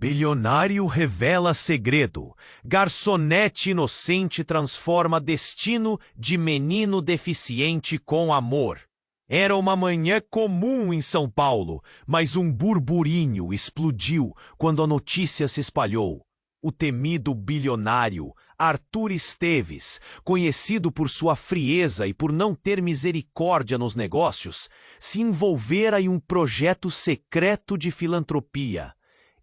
Bilionário revela segredo. Garçonete inocente transforma destino de menino deficiente com amor. Era uma manhã comum em São Paulo, mas um burburinho explodiu quando a notícia se espalhou. O temido bilionário Arthur Esteves, conhecido por sua frieza e por não ter misericórdia nos negócios, se envolvera em um projeto secreto de filantropia.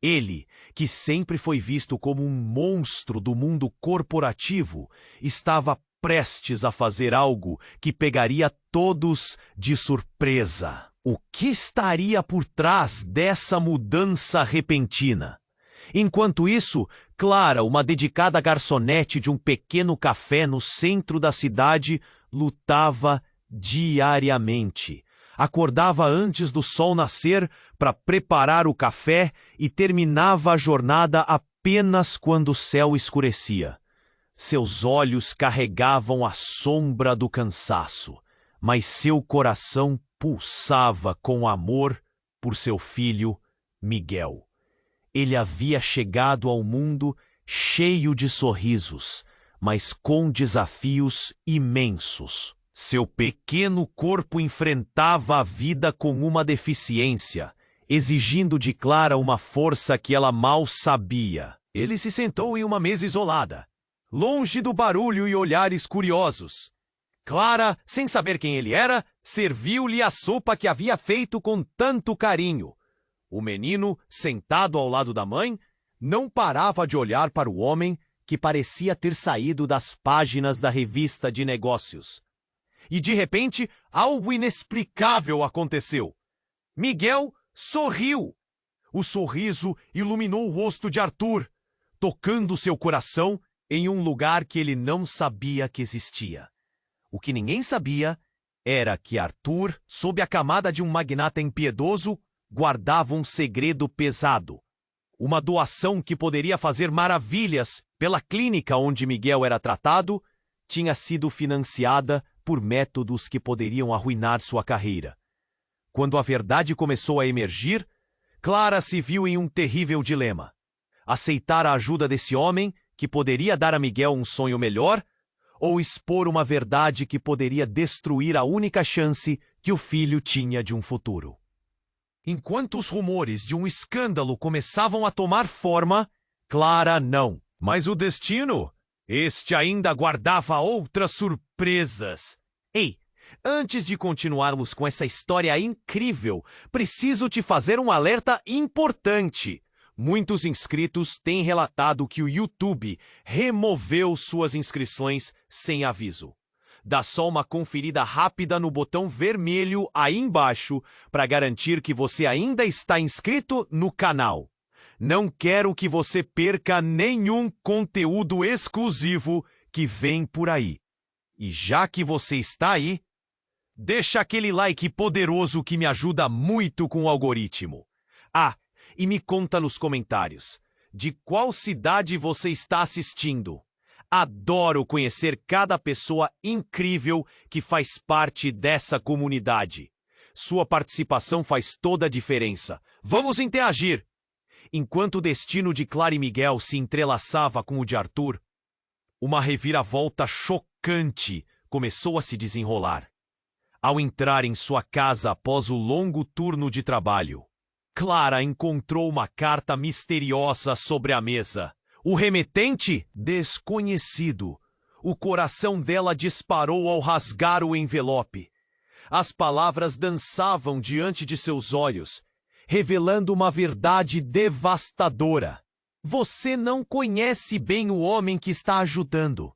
Ele, que sempre foi visto como um monstro do mundo corporativo, estava prestes a fazer algo que pegaria todos de surpresa. O que estaria por trás dessa mudança repentina? Enquanto isso, Clara, uma dedicada garçonete de um pequeno café no centro da cidade, lutava diariamente. Acordava antes do sol nascer para preparar o café e terminava a jornada apenas quando o céu escurecia. Seus olhos carregavam a sombra do cansaço, mas seu coração pulsava com amor por seu filho, Miguel. Ele havia chegado ao mundo cheio de sorrisos, mas com desafios imensos. Seu pequeno corpo enfrentava a vida com uma deficiência, exigindo de Clara uma força que ela mal sabia. Ele se sentou em uma mesa isolada, longe do barulho e olhares curiosos. Clara, sem saber quem ele era, serviu-lhe a sopa que havia feito com tanto carinho. O menino, sentado ao lado da mãe, não parava de olhar para o homem que parecia ter saído das páginas da revista de negócios. E de repente, algo inexplicável aconteceu. Miguel sorriu. O sorriso iluminou o rosto de Arthur, tocando seu coração em um lugar que ele não sabia que existia. O que ninguém sabia era que Arthur, sob a camada de um magnata impiedoso, guardava um segredo pesado. Uma doação que poderia fazer maravilhas pela clínica onde Miguel era tratado tinha sido financiada por métodos que poderiam arruinar sua carreira. Quando a verdade começou a emergir, Clara se viu em um terrível dilema. Aceitar a ajuda desse homem, que poderia dar a Miguel um sonho melhor, ou expor uma verdade que poderia destruir a única chance que o filho tinha de um futuro. Enquanto os rumores de um escândalo começavam a tomar forma, Clara não. Mas o destino? Este ainda guardava outras surpresas. Ei, antes de continuarmos com essa história incrível, preciso te fazer um alerta importante. Muitos inscritos têm relatado que o YouTube removeu suas inscrições sem aviso. Dá só uma conferida rápida no botão vermelho aí embaixo para garantir que você ainda está inscrito no canal. Não quero que você perca nenhum conteúdo exclusivo que vem por aí. E já que você está aí, deixa aquele like poderoso que me ajuda muito com o algoritmo. Ah, e me conta nos comentários, de qual cidade você está assistindo? Adoro conhecer cada pessoa incrível que faz parte dessa comunidade. Sua participação faz toda a diferença. Vamos interagir! Enquanto o destino de Clara e Miguel se entrelaçava com o de Arthur, uma reviravolta chocante começou a se desenrolar. Ao entrar em sua casa após o longo turno de trabalho, Clara encontrou uma carta misteriosa sobre a mesa. O remetente? Desconhecido. O coração dela disparou ao rasgar o envelope. As palavras dançavam diante de seus olhos, revelando uma verdade devastadora. Você não conhece bem o homem que está ajudando.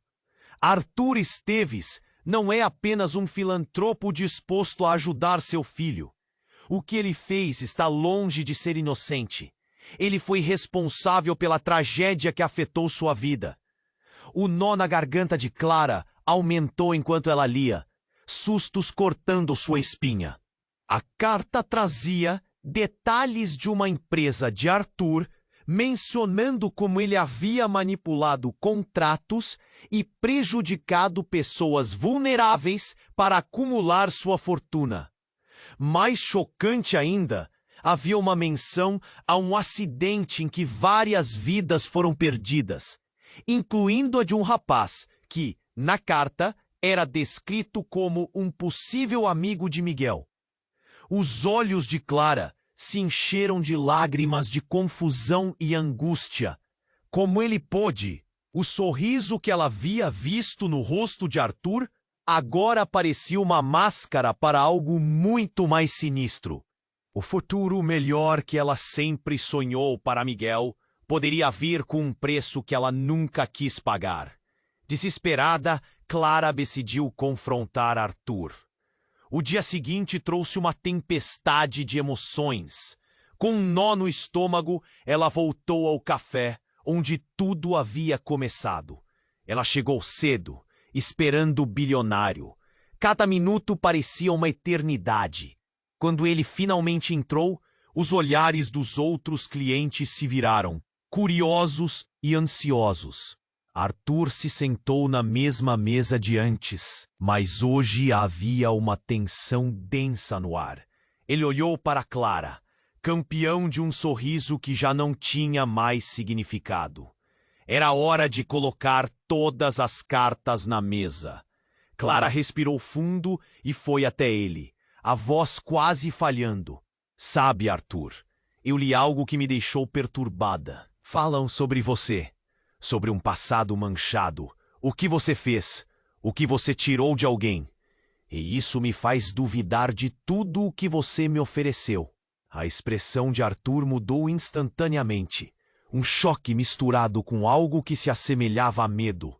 Arthur Esteves não é apenas um filantropo disposto a ajudar seu filho. O que ele fez está longe de ser inocente. Ele foi responsável pela tragédia que afetou sua vida. O nó na garganta de Clara aumentou enquanto ela lia, sustos cortando sua espinha. A carta trazia detalhes de uma empresa de Arthur, mencionando como ele havia manipulado contratos e prejudicado pessoas vulneráveis para acumular sua fortuna. Mais chocante ainda, havia uma menção a um acidente em que várias vidas foram perdidas, incluindo a de um rapaz que, na carta, era descrito como um possível amigo de Miguel. Os olhos de Clara se encheram de lágrimas de confusão e angústia. Como ele pôde? O sorriso que ela havia visto no rosto de Arthur agora parecia uma máscara para algo muito mais sinistro. O futuro melhor que ela sempre sonhou para Miguel poderia vir com um preço que ela nunca quis pagar. Desesperada, Clara decidiu confrontar Arthur. O dia seguinte trouxe uma tempestade de emoções. Com um nó no estômago, ela voltou ao café, onde tudo havia começado. Ela chegou cedo, esperando o bilionário. Cada minuto parecia uma eternidade. Quando ele finalmente entrou, os olhares dos outros clientes se viraram, curiosos e ansiosos. Arthur se sentou na mesma mesa de antes, mas hoje havia uma tensão densa no ar. Ele olhou para Clara, campeão de um sorriso que já não tinha mais significado. Era hora de colocar todas as cartas na mesa. Clara respirou fundo e foi até ele, a voz quase falhando. Sabe, Arthur, eu li algo que me deixou perturbada. Falam sobre você. Sobre um passado manchado, o que você fez, o que você tirou de alguém. E isso me faz duvidar de tudo o que você me ofereceu. A expressão de Arthur mudou instantaneamente, um choque misturado com algo que se assemelhava a medo.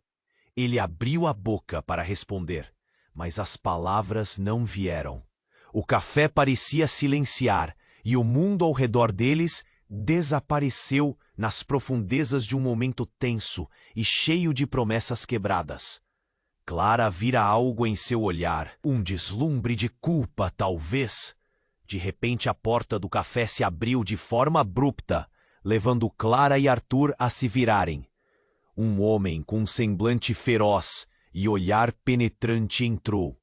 Ele abriu a boca para responder, mas as palavras não vieram. O café parecia silenciar, e o mundo ao redor deles desapareceu nas profundezas de um momento tenso e cheio de promessas quebradas. Clara vira algo em seu olhar, um deslumbre de culpa, talvez. De repente a porta do café se abriu de forma abrupta, levando Clara e Arthur a se virarem. Um homem com um semblante feroz e olhar penetrante entrou.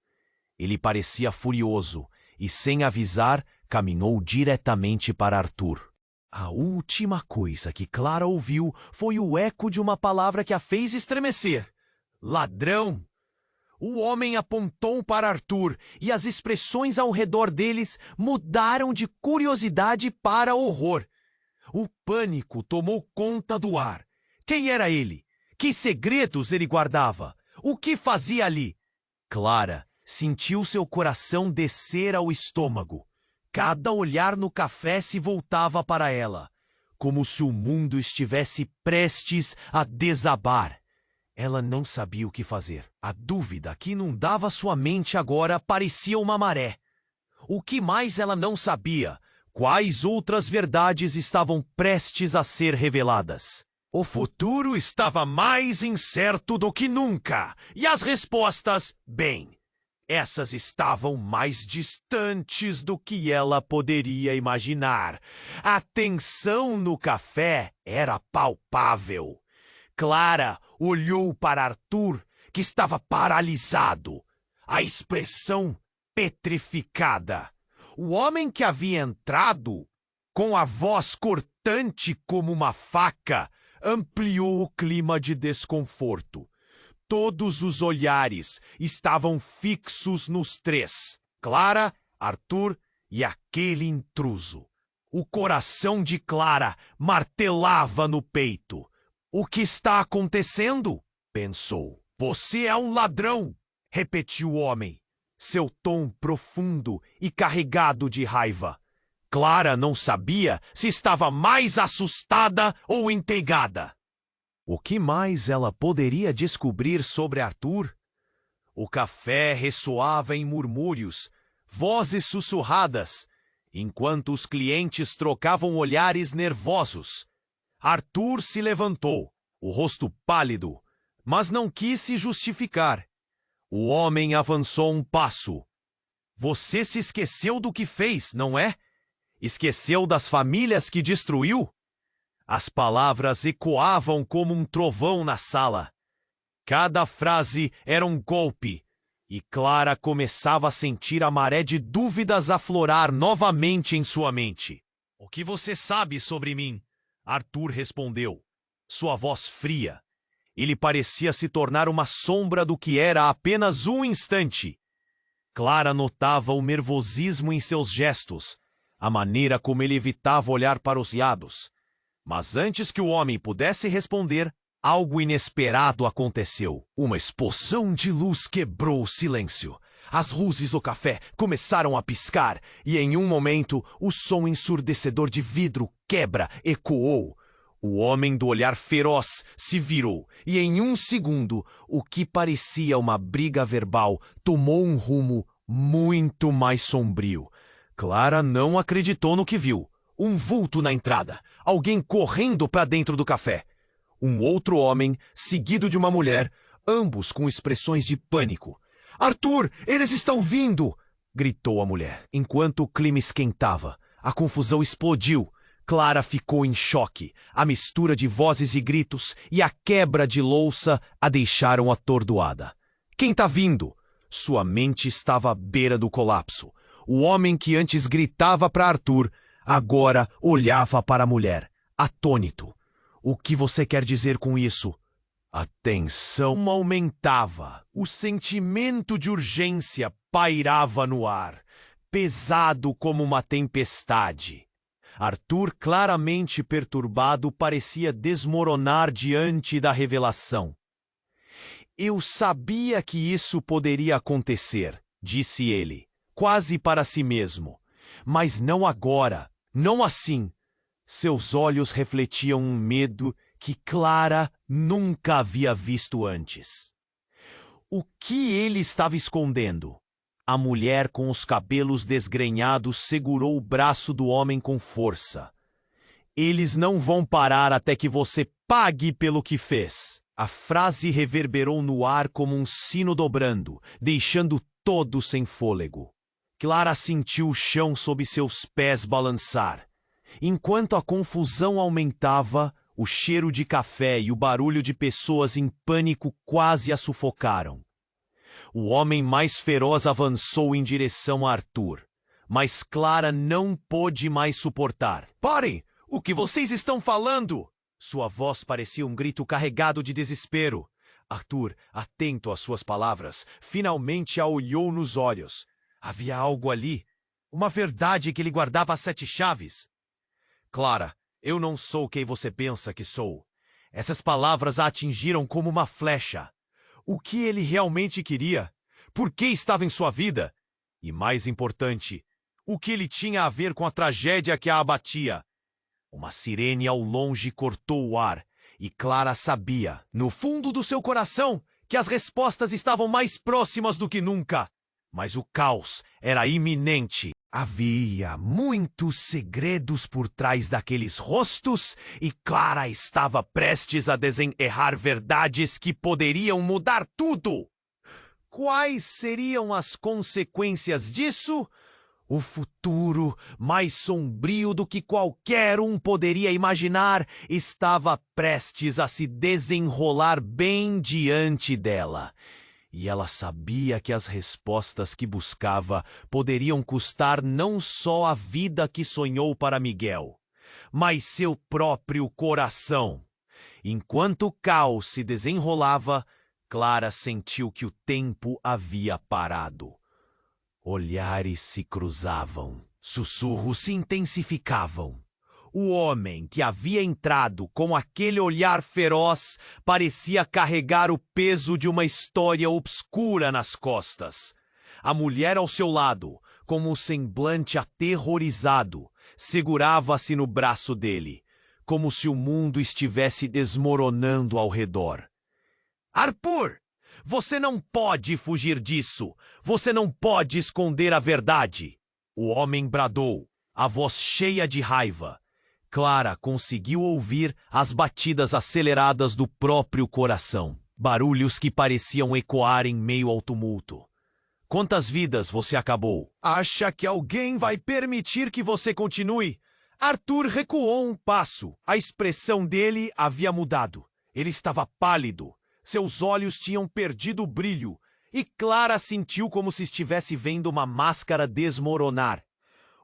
Ele parecia furioso e, sem avisar, caminhou diretamente para Arthur. A última coisa que Clara ouviu foi o eco de uma palavra que a fez estremecer. Ladrão! O homem apontou para Arthur e as expressões ao redor deles mudaram de curiosidade para horror. O pânico tomou conta do ar. Quem era ele? Que segredos ele guardava? O que fazia ali? Clara sentiu seu coração descer ao estômago. Cada olhar no café se voltava para ela, como se o mundo estivesse prestes a desabar. Ela não sabia o que fazer. A dúvida que inundava sua mente agora parecia uma maré. O que mais ela não sabia? Quais outras verdades estavam prestes a ser reveladas? O futuro estava mais incerto do que nunca, e as respostas, bem, essas estavam mais distantes do que ela poderia imaginar. A tensão no café era palpável. Clara olhou para Arthur, que estava paralisado, a expressão petrificada. O homem que havia entrado, com a voz cortante como uma faca, ampliou o clima de desconforto. Todos os olhares estavam fixos nos três: Clara, Arthur e aquele intruso. O coração de Clara martelava no peito. O que está acontecendo? Pensou. Você é um ladrão, repetiu o homem, seu tom profundo e carregado de raiva. Clara não sabia se estava mais assustada ou intrigada. O que mais ela poderia descobrir sobre Arthur? O café ressoava em murmúrios, vozes sussurradas, enquanto os clientes trocavam olhares nervosos. Arthur se levantou, o rosto pálido, mas não quis se justificar. O homem avançou um passo. Você se esqueceu do que fez, não é? Esqueceu das famílias que destruiu? As palavras ecoavam como um trovão na sala. Cada frase era um golpe, e Clara começava a sentir a maré de dúvidas aflorar novamente em sua mente. O que você sabe sobre mim? Arthur respondeu. Sua voz fria. Ele parecia se tornar uma sombra do que era há apenas um instante. Clara notava o nervosismo em seus gestos, a maneira como ele evitava olhar para os lados. Mas antes que o homem pudesse responder, algo inesperado aconteceu. Uma explosão de luz quebrou o silêncio. As luzes do café começaram a piscar e, em um momento, o som ensurdecedor de vidro quebra ecoou. O homem do olhar feroz se virou e, em um segundo, o que parecia uma briga verbal tomou um rumo muito mais sombrio. Clara não acreditou no que viu. Um vulto na entrada, alguém correndo para dentro do café. Um outro homem, seguido de uma mulher, ambos com expressões de pânico. "Arthur, eles estão vindo!" gritou a mulher. Enquanto o clima esquentava, a confusão explodiu. Clara ficou em choque. A mistura de vozes e gritos e a quebra de louça a deixaram atordoada. "Quem tá vindo?" Sua mente estava à beira do colapso. O homem que antes gritava para Arthur, agora olhava para a mulher, atônito. "O que você quer dizer com isso?" A tensão aumentava. O sentimento de urgência pairava no ar, pesado como uma tempestade. Arthur, claramente perturbado, parecia desmoronar diante da revelação. "Eu sabia que isso poderia acontecer", disse ele, quase para si mesmo. "Mas não agora, não assim." Seus olhos refletiam um medo que Clara nunca havia visto antes. O que ele estava escondendo? A mulher com os cabelos desgrenhados segurou o braço do homem com força. "Eles não vão parar até que você pague pelo que fez." A frase reverberou no ar como um sino dobrando, deixando todos sem fôlego. Clara sentiu o chão sob seus pés balançar. Enquanto a confusão aumentava, o cheiro de café e o barulho de pessoas em pânico quase a sufocaram. O homem mais feroz avançou em direção a Arthur, mas Clara não pôde mais suportar. "Parem! O que vocês estão falando?" Sua voz parecia um grito carregado de desespero. Arthur, atento às suas palavras, finalmente a olhou nos olhos. Havia algo ali, uma verdade que ele guardava às 7 chaves. "Clara, eu não sou quem você pensa que sou." Essas palavras a atingiram como uma flecha. O que ele realmente queria? Por que estava em sua vida? E, mais importante, o que ele tinha a ver com a tragédia que a abatia? Uma sirene ao longe cortou o ar, e Clara sabia, no fundo do seu coração, que as respostas estavam mais próximas do que nunca. Mas o caos era iminente. Havia muitos segredos por trás daqueles rostos e Clara estava prestes a desenterrar verdades que poderiam mudar tudo. Quais seriam as consequências disso? O futuro, mais sombrio do que qualquer um poderia imaginar, estava prestes a se desenrolar bem diante dela. E ela sabia que as respostas que buscava poderiam custar não só a vida que sonhou para Miguel, mas seu próprio coração. Enquanto o caos se desenrolava, Clara sentiu que o tempo havia parado. Olhares se cruzavam, sussurros se intensificavam. O homem que havia entrado com aquele olhar feroz parecia carregar o peso de uma história obscura nas costas. A mulher ao seu lado, com um semblante aterrorizado, segurava-se no braço dele, como se o mundo estivesse desmoronando ao redor. "Arthur, você não pode fugir disso! Você não pode esconder a verdade!" O homem bradou, a voz cheia de raiva. Clara conseguiu ouvir as batidas aceleradas do próprio coração, barulhos que pareciam ecoar em meio ao tumulto. "Quantas vidas você acabou? Acha que alguém vai permitir que você continue?" Arthur recuou um passo. A expressão dele havia mudado. Ele estava pálido. Seus olhos tinham perdido o brilho, e Clara sentiu como se estivesse vendo uma máscara desmoronar.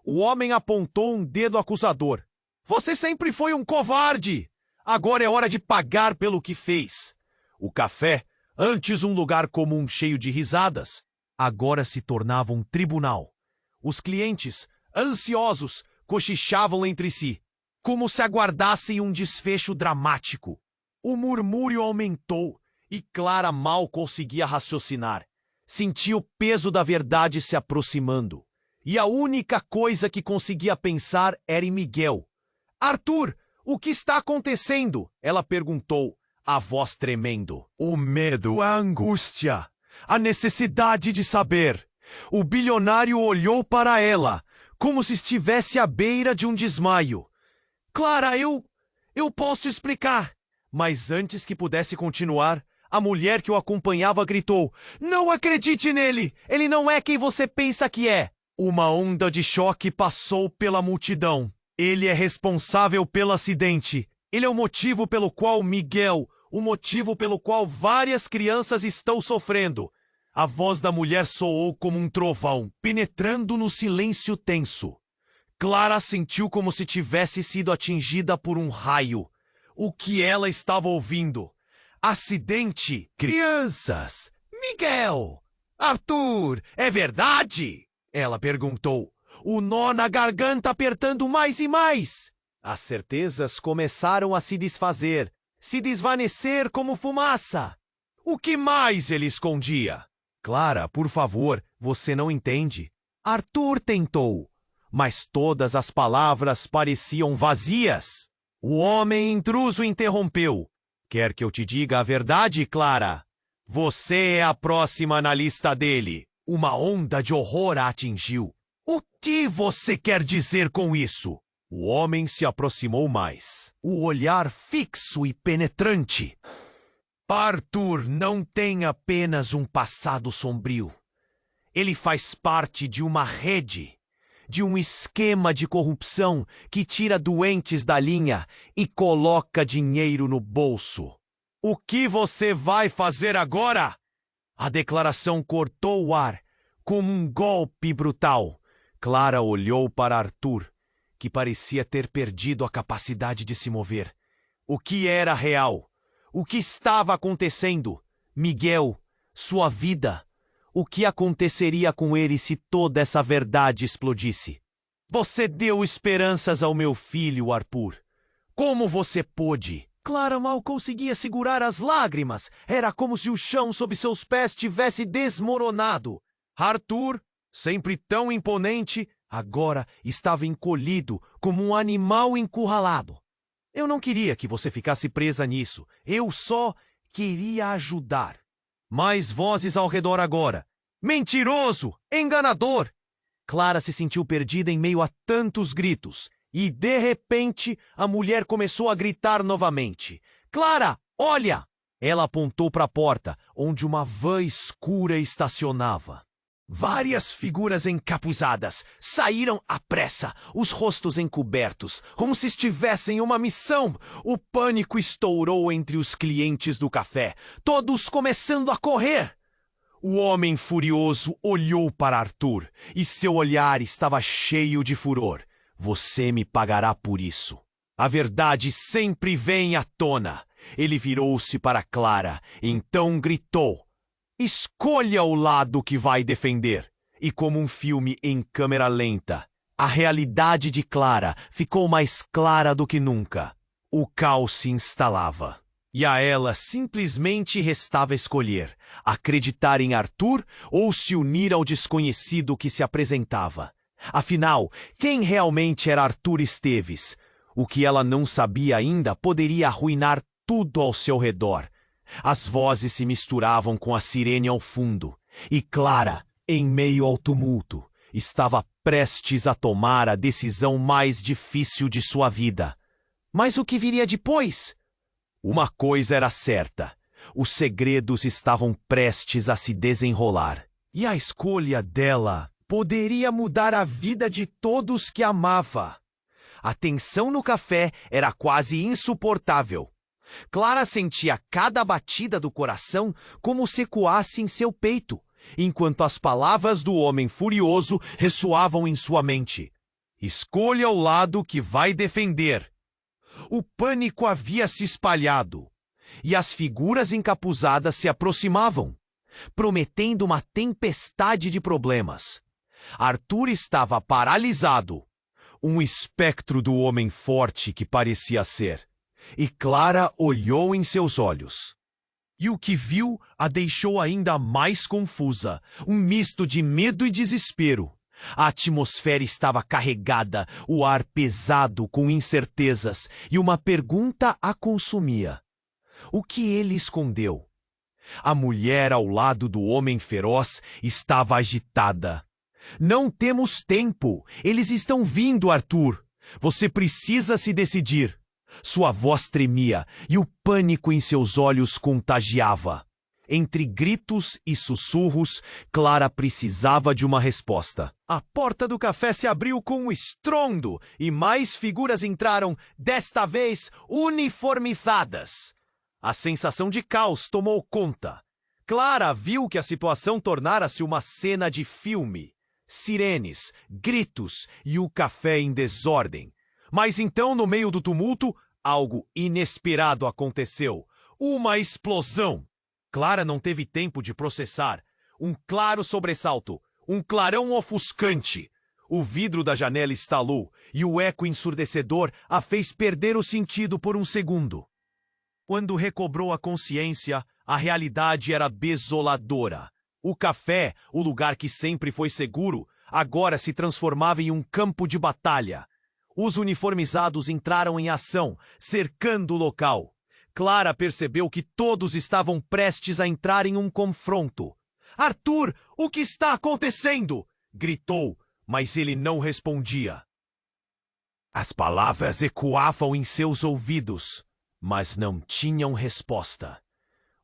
O homem apontou um dedo acusador. Você sempre foi um covarde! Agora é hora de pagar pelo que fez. O café, antes um lugar comum cheio de risadas, agora se tornava um tribunal. Os clientes, ansiosos, cochichavam entre si, como se aguardassem um desfecho dramático. O murmúrio aumentou e Clara mal conseguia raciocinar. Sentia o peso da verdade se aproximando. E a única coisa que conseguia pensar era em Miguel. Arthur, o que está acontecendo? Ela perguntou, a voz tremendo. O medo, a angústia, a necessidade de saber. O bilionário olhou para ela, como se estivesse à beira de um desmaio. Clara, eu posso explicar. Mas antes que pudesse continuar, a mulher que o acompanhava gritou: Não acredite nele! Ele não é quem você pensa que é! Uma onda de choque passou pela multidão. Ele é responsável pelo acidente. Ele é o motivo pelo qual Miguel, o motivo pelo qual várias crianças estão sofrendo. A voz da mulher soou como um trovão, penetrando no silêncio tenso. Clara sentiu como se tivesse sido atingida por um raio. O que ela estava ouvindo? Acidente! Crianças! Miguel! Arthur! É verdade? Ela perguntou, o nó na garganta apertando mais e mais. As certezas começaram a se desfazer, se desvanecer como fumaça. O que mais ele escondia? Clara, por favor, você não entende. Arthur tentou, mas todas as palavras pareciam vazias. O homem intruso interrompeu. Quer que eu te diga a verdade, Clara? Você é a próxima na lista dele. Uma onda de horror a atingiu. O que você quer dizer com isso? O homem se aproximou mais. O olhar fixo e penetrante. Arthur não tem apenas um passado sombrio. Ele faz parte de uma rede, de um esquema de corrupção que tira doentes da linha e coloca dinheiro no bolso. O que você vai fazer agora? A declaração cortou o ar, como um golpe brutal. Clara olhou para Arthur, que parecia ter perdido a capacidade de se mover. O que era real? O que estava acontecendo? Miguel, sua vida. O que aconteceria com ele se toda essa verdade explodisse? Você deu esperanças ao meu filho, Arthur. Como você pôde? Clara mal conseguia segurar as lágrimas. Era como se o chão sob seus pés tivesse desmoronado. Arthur, sempre tão imponente, agora estava encolhido como um animal encurralado. Eu não queria que você ficasse presa nisso. Eu só queria ajudar. Mais vozes ao redor agora. Mentiroso! Enganador! Clara se sentiu perdida em meio a tantos gritos. E, de repente, a mulher começou a gritar novamente. Clara, olha! Ela apontou para a porta, onde uma van escura estacionava. Várias figuras encapuzadas saíram à pressa, os rostos encobertos, como se estivessem em uma missão. O pânico estourou entre os clientes do café, todos começando a correr. O homem furioso olhou para Arthur e seu olhar estava cheio de furor. Você me pagará por isso. A verdade sempre vem à tona. Ele virou-se para Clara, então gritou. Escolha o lado que vai defender. E como um filme em câmera lenta, a realidade de Clara ficou mais clara do que nunca. O caos se instalava. E a ela simplesmente restava escolher, acreditar em Arthur ou se unir ao desconhecido que se apresentava. Afinal, quem realmente era Arthur Esteves? O que ela não sabia ainda poderia arruinar tudo ao seu redor. As vozes se misturavam com a sirene ao fundo, e Clara, em meio ao tumulto, estava prestes a tomar a decisão mais difícil de sua vida. Mas o que viria depois? Uma coisa era certa: os segredos estavam prestes a se desenrolar, e a escolha dela poderia mudar a vida de todos que amava. A tensão no café era quase insuportável. Clara sentia cada batida do coração como se ecoasse em seu peito, enquanto as palavras do homem furioso ressoavam em sua mente. Escolha o lado que vai defender. O pânico havia se espalhado, e as figuras encapuzadas se aproximavam, prometendo uma tempestade de problemas. Arthur estava paralisado, um espectro do homem forte que parecia ser, e Clara olhou em seus olhos. E o que viu a deixou ainda mais confusa, um misto de medo e desespero. A atmosfera estava carregada, o ar pesado com incertezas, e uma pergunta a consumia. O que ele escondeu? A mulher ao lado do homem feroz estava agitada. Não temos tempo. Eles estão vindo, Arthur. Você precisa se decidir. Sua voz tremia e o pânico em seus olhos contagiava. Entre gritos e sussurros, Clara precisava de uma resposta. A porta do café se abriu com um estrondo e mais figuras entraram, desta vez uniformizadas. A sensação de caos tomou conta. Clara viu que a situação tornara-se uma cena de filme. Sirenes, gritos e o café em desordem. Mas então, no meio do tumulto, algo inesperado aconteceu. Uma explosão. Clara não teve tempo de processar. Um claro sobressalto, um clarão ofuscante. O vidro da janela estalou e o eco ensurdecedor a fez perder o sentido por um segundo. Quando recobrou a consciência, a realidade era desoladora. O café, o lugar que sempre foi seguro, agora se transformava em um campo de batalha. Os uniformizados entraram em ação, cercando o local. Clara percebeu que todos estavam prestes a entrar em um confronto. Arthur, o que está acontecendo? Gritou, mas ele não respondia. As palavras ecoavam em seus ouvidos, mas não tinham resposta.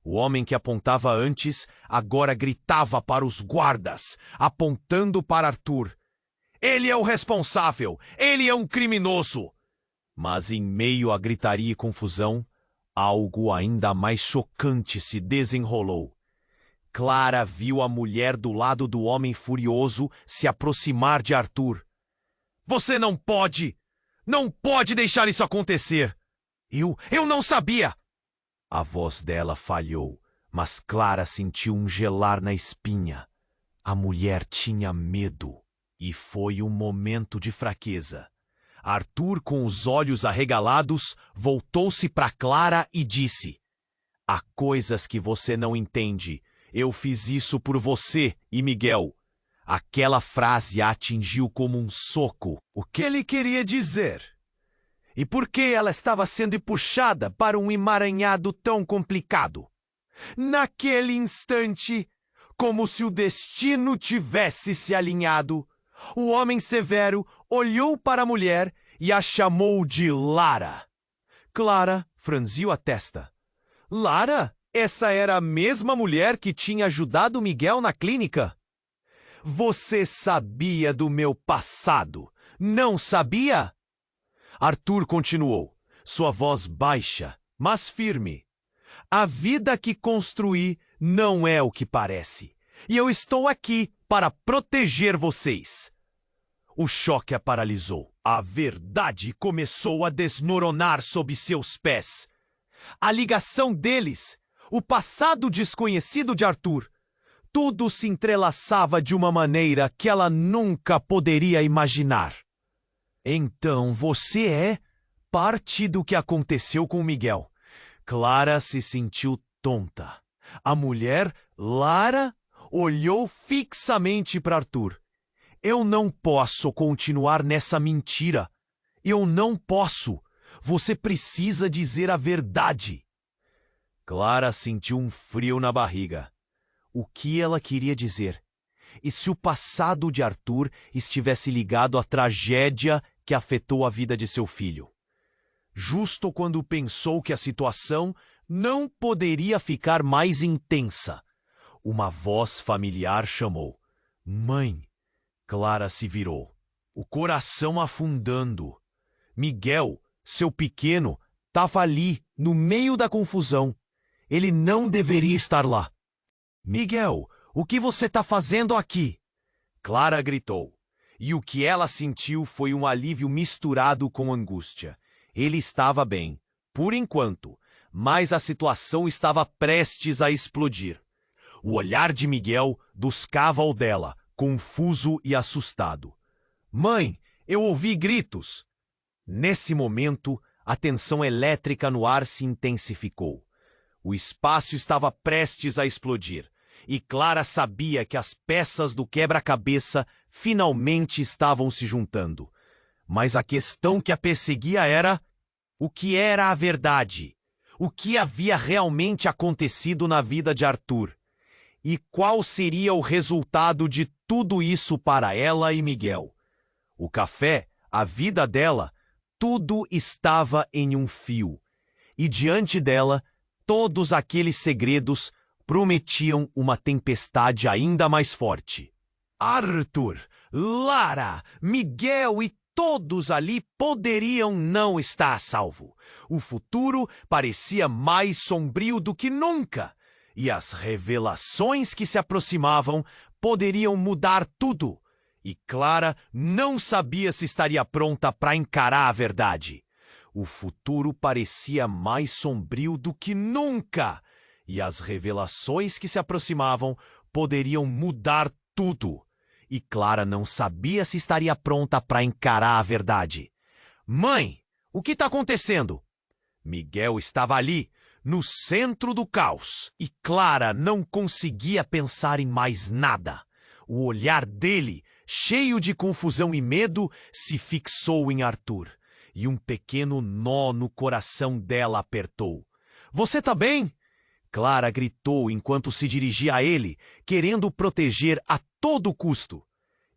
O homem que apontava antes agora gritava para os guardas, apontando para Arthur. Ele é o responsável! Ele é um criminoso! Mas em meio à gritaria e confusão, algo ainda mais chocante se desenrolou. Clara viu a mulher do lado do homem furioso se aproximar de Arthur. Você não pode! Não pode deixar isso acontecer! Eu não sabia! A voz dela falhou, mas Clara sentiu um gelar na espinha. A mulher tinha medo, e foi um momento de fraqueza. Arthur, com os olhos arregalados, voltou-se para Clara e disse: Há coisas que você não entende. Eu fiz isso por você e Miguel. Aquela frase a atingiu como um soco. O que ele queria dizer? E por que ela estava sendo puxada para um emaranhado tão complicado? Naquele instante, como se o destino tivesse se alinhado, o homem severo olhou para a mulher e a chamou de Lara. Clara franziu a testa. Lara? Essa era a mesma mulher que tinha ajudado Miguel na clínica? Você sabia do meu passado, não sabia? Arthur continuou, sua voz baixa, mas firme. A vida que construí não é o que parece, e eu estou aqui para proteger vocês. O choque a paralisou. A verdade começou a desmoronar sob seus pés. A ligação deles, o passado desconhecido de Arthur, tudo se entrelaçava de uma maneira que ela nunca poderia imaginar. Então você é parte do que aconteceu com Miguel. Clara se sentiu tonta. A mulher, Lara, olhou fixamente para Arthur. Eu não posso continuar nessa mentira. Eu não posso. Você precisa dizer a verdade. Clara sentiu um frio na barriga. O que ela queria dizer? E se o passado de Arthur estivesse ligado à tragédia que afetou a vida de seu filho? Justo quando pensou que a situação não poderia ficar mais intensa, uma voz familiar chamou: Mãe! Clara se virou, o coração afundando. Miguel, seu pequeno, estava ali, no meio da confusão. Ele não deveria estar lá. Miguel, o que você está fazendo aqui? Clara gritou. e o que ela sentiu foi um alívio misturado com angústia. Ele estava bem, por enquanto, mas a situação estava prestes a explodir. O olhar de Miguel buscava o dela, confuso e assustado. Mãe, eu ouvi gritos. Nesse momento, a tensão elétrica no ar se intensificou. O espaço estava prestes a explodir, e Clara sabia que as peças do quebra-cabeça finalmente estavam se juntando. Mas a questão que a perseguia era: o que era a verdade? O que havia realmente acontecido na vida de Arthur? E qual seria o resultado de tudo isso para ela e Miguel? O café, a vida dela, tudo estava em um fio. E diante dela, todos aqueles segredos prometiam uma tempestade ainda mais forte. Arthur, Lara, Miguel e todos ali poderiam não estar a salvo. O futuro parecia mais sombrio do que nunca. E as revelações que se aproximavam poderiam mudar tudo. E Clara não sabia se estaria pronta para encarar a verdade. O futuro parecia mais sombrio do que nunca. E as revelações que se aproximavam poderiam mudar tudo. E Clara não sabia se estaria pronta para encarar a verdade. Mãe, o que está acontecendo? Miguel estava ali, no centro do caos, e Clara não conseguia pensar em mais nada. O olhar dele, cheio de confusão e medo, se fixou em Arthur, e um pequeno nó no coração dela apertou. Você tá bem? Clara gritou enquanto se dirigia a ele, querendo proteger a todo custo.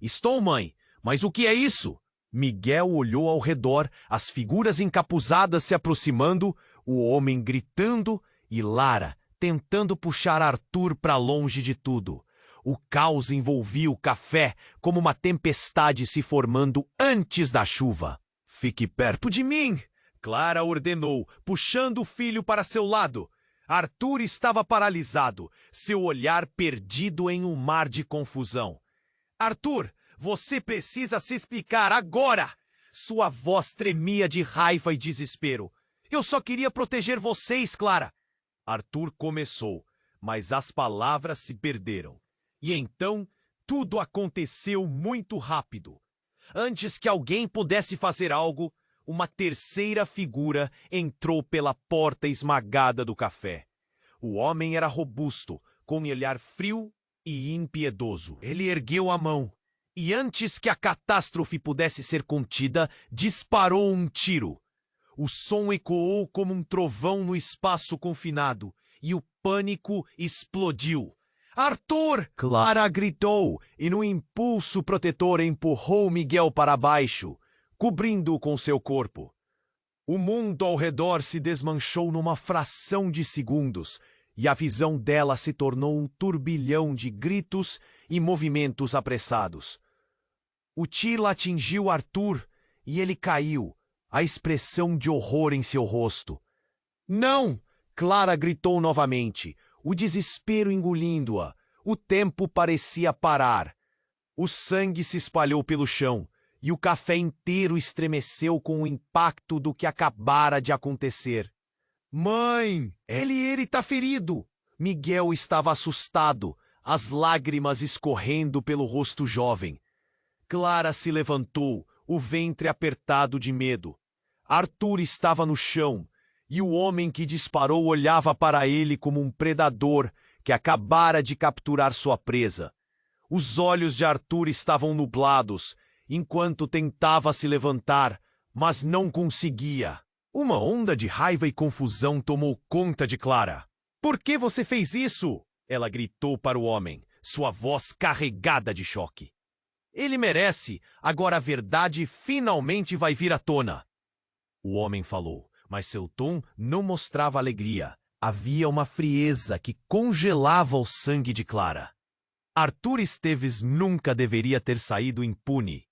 Estou, mãe, mas o que é isso? Miguel olhou ao redor, as figuras encapuzadas se aproximando, o homem gritando e Lara tentando puxar Arthur para longe de tudo. O caos envolvia o café como uma tempestade se formando antes da chuva. Fique perto de mim, Clara ordenou, puxando o filho para seu lado. Arthur estava paralisado, seu olhar perdido em um mar de confusão. Arthur, você precisa se explicar agora! Sua voz tremia de raiva e desespero. Eu só queria proteger vocês, Clara. Arthur começou, mas as palavras se perderam. E então, tudo aconteceu muito rápido. Antes que alguém pudesse fazer algo, uma terceira figura entrou pela porta esmagada do café. O homem era robusto, com um olhar frio e impiedoso. Ele ergueu a mão e, antes que a catástrofe pudesse ser contida, disparou um tiro. O som ecoou como um trovão no espaço confinado e o pânico explodiu. Arthur! Clara gritou e, no impulso protetor, empurrou Miguel para baixo, cobrindo-o com seu corpo. O mundo ao redor se desmanchou numa fração de segundos e a visão dela se tornou um turbilhão de gritos e movimentos apressados. O tiro atingiu Arthur e ele caiu, a expressão de horror em seu rosto. Não! Clara gritou novamente, o desespero engolindo-a. O tempo parecia parar. O sangue se espalhou pelo chão e o café inteiro estremeceu com o impacto do que acabara de acontecer. Mãe! Ele tá ferido! Miguel estava assustado, as lágrimas escorrendo pelo rosto jovem. Clara se levantou, o ventre apertado de medo. Arthur estava no chão e o homem que disparou olhava para ele como um predador que acabara de capturar sua presa. Os olhos de Arthur estavam nublados, enquanto tentava se levantar, mas não conseguia. Uma onda de raiva e confusão tomou conta de Clara. Por que você fez isso? Ela gritou para o homem, sua voz carregada de choque. Ele merece, agora a verdade finalmente vai vir à tona. O homem falou, mas seu tom não mostrava alegria. Havia uma frieza que congelava o sangue de Clara. Arthur Esteves nunca deveria ter saído impune.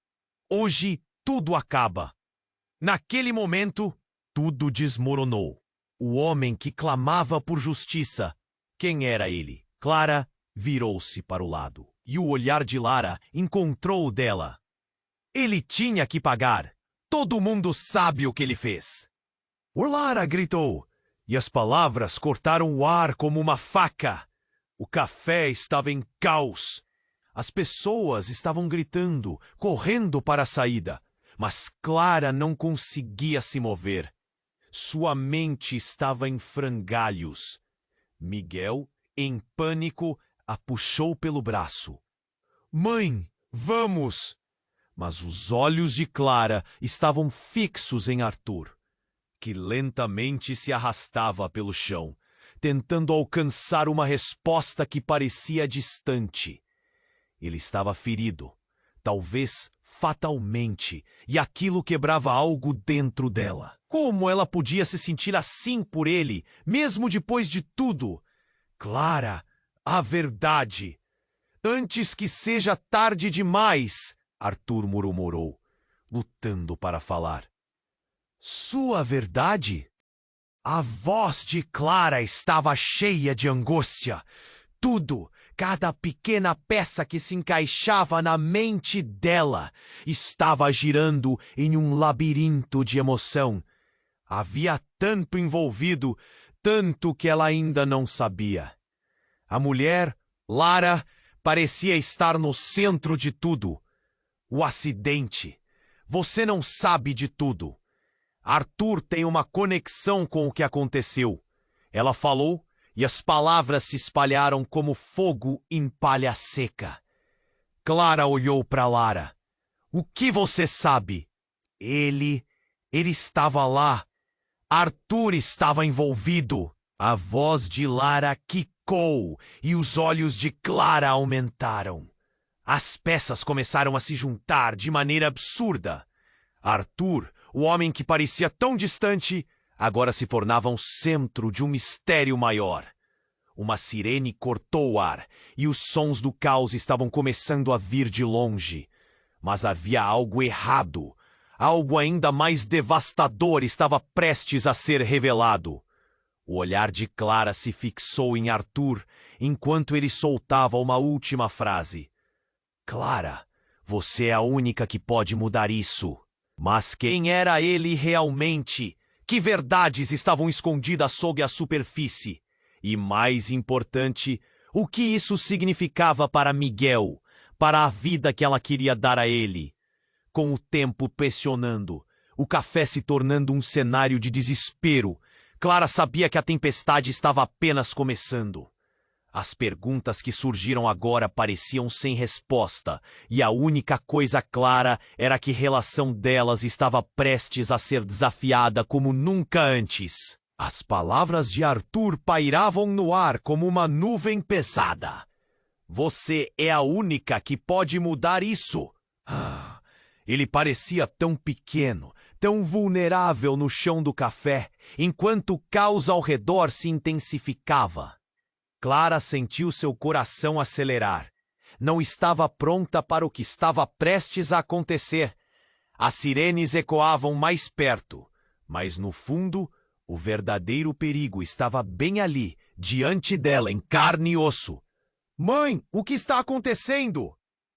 Hoje, tudo acaba. Naquele momento, tudo desmoronou. O homem que clamava por justiça. Quem era ele? Clara virou-se para o lado. E o olhar de Lara encontrou o dela. Ele tinha que pagar. Todo mundo sabe o que ele fez. Lara gritou, e as palavras cortaram o ar como uma faca. O café estava em caos. As pessoas estavam gritando, correndo para a saída, mas Clara não conseguia se mover. Sua mente estava em frangalhos. Miguel, em pânico, a puxou pelo braço. Mãe, vamos! Mas os olhos de Clara estavam fixos em Arthur, que lentamente se arrastava pelo chão, tentando alcançar uma resposta que parecia distante. Ele estava ferido, talvez fatalmente, e aquilo quebrava algo dentro dela. Como ela podia se sentir assim por ele, mesmo depois de tudo? Clara, a verdade. Antes que seja tarde demais, Arthur murmurou, lutando para falar. Sua verdade? A voz de Clara estava cheia de angústia. Tudo, cada pequena peça que se encaixava na mente dela, estava girando em um labirinto de emoção. Havia tanto envolvido, tanto que ela ainda não sabia. A mulher, Lara, parecia estar no centro de tudo. O acidente. Você não sabe de tudo. Arthur tem uma conexão com o que aconteceu. Ela falou e as palavras se espalharam como fogo em palha seca. Clara olhou para Lara. O que você sabe? Ele estava lá. Arthur estava envolvido. A voz de Lara quicou e os olhos de Clara aumentaram. As peças começaram a se juntar de maneira absurda. Arthur, o homem que parecia tão distante, agora se tornava um centro de um mistério maior. Uma sirene cortou o ar e os sons do caos estavam começando a vir de longe. Mas havia algo errado. Algo ainda mais devastador estava prestes a ser revelado. O olhar de Clara se fixou em Arthur enquanto ele soltava uma última frase. Clara, você é a única que pode mudar isso. Mas quem era ele realmente? Que verdades estavam escondidas sob a superfície? E mais importante, o que isso significava para Miguel, para a vida que ela queria dar a ele? Com o tempo pressionando, o café se tornando um cenário de desespero, Clara sabia que a tempestade estava apenas começando. As perguntas que surgiram agora pareciam sem resposta, e a única coisa clara era que a relação delas estava prestes a ser desafiada como nunca antes. As palavras de Arthur pairavam no ar como uma nuvem pesada. Você é a única que pode mudar isso. Ele parecia tão pequeno, tão vulnerável no chão do café, enquanto o caos ao redor se intensificava. Clara sentiu seu coração acelerar. Não estava pronta para o que estava prestes a acontecer. As sirenes ecoavam mais perto, mas no fundo, o verdadeiro perigo estava bem ali, diante dela, em carne e osso. Mãe, o que está acontecendo?